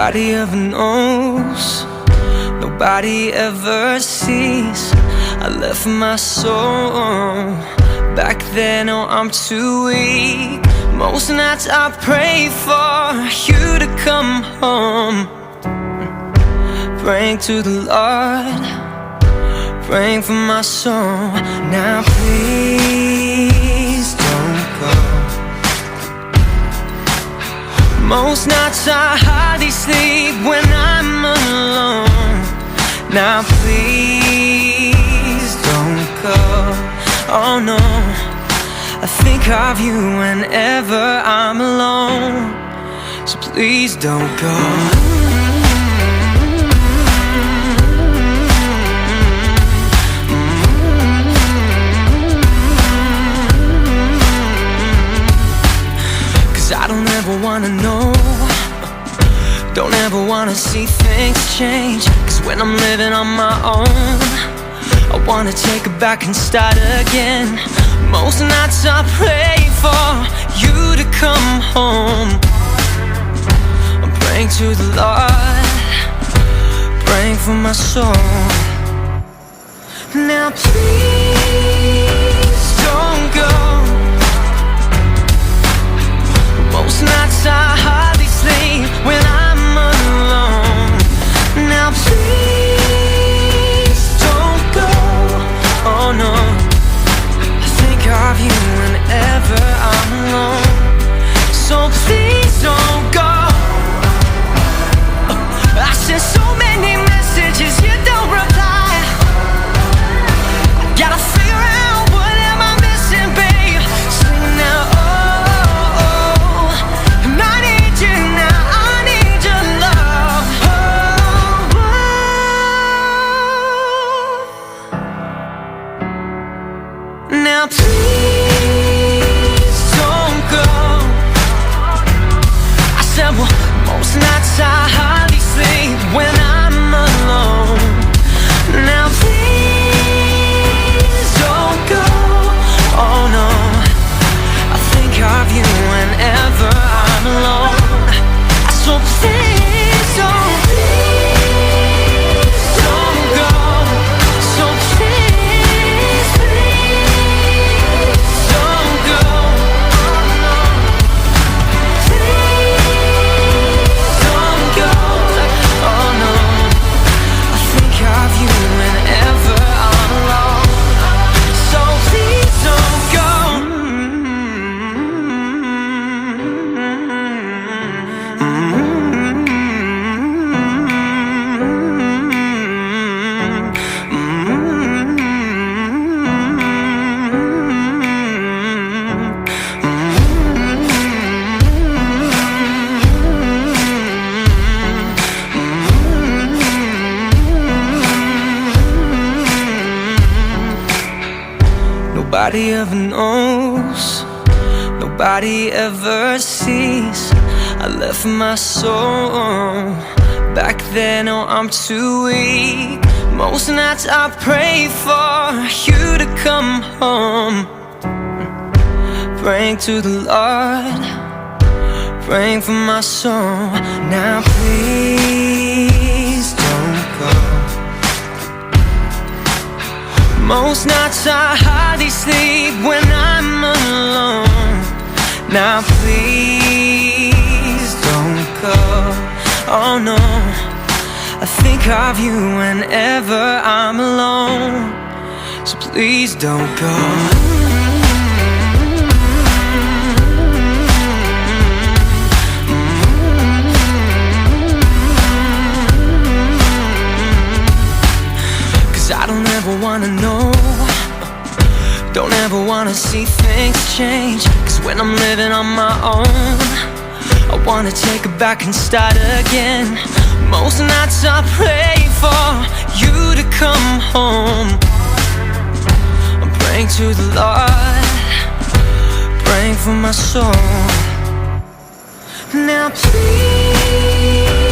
Nobody ever knows, nobody ever sees. I left my soul back then, oh I'm too weak. Most nights I pray for you to come home, praying to the Lord, praying for my soul. Now please don't go. Most nights I hardly sleep when I'm alone. Now please don't go. Oh no, I think of you whenever I'm alone. So please don't go. 'Cause I don't ever wanna know, don't ever wanna see things change. 'Cause when I'm living on my own, I wanna take it back and start again. Most nights I pray for you to come home. I'm praying to the Lord, praying for my soul. Now please don't go. Most nights I hardly sleep when I'm alone. Now please don't go. Oh no, I think of you whenever I'm alone. So please don't go. I sent so many messages, you don't reply. I gotta figure out what am I missing, babe. Sing now, oh, and I need you now, I need your love. Now please don't go. I said, well, most nights I hardly sleep when I'm alone. Now please don't go. Oh no, I think of you whenever I'm alone. So please don't go. So please don't go. Please don't go. Oh no, I think of you whenever I'm alone. So please don't go. Nobody ever knows, nobody ever sees. I left my soul back then, oh I'm too weak. Most nights I pray for you to come home, praying to the Lord, praying for my soul. Now please don't go. Most nights I hardly sleep when I'm alone. Now please don't go. Oh no, I think of you whenever I'm alone. So please don't go. 'Cause I don't ever wanna know, don't ever wanna see things change. 'Cause when I'm living on my own, I wanna take it back and start again. Most nights I pray for you to come home. I'm praying to the Lord, praying for my soul. Now please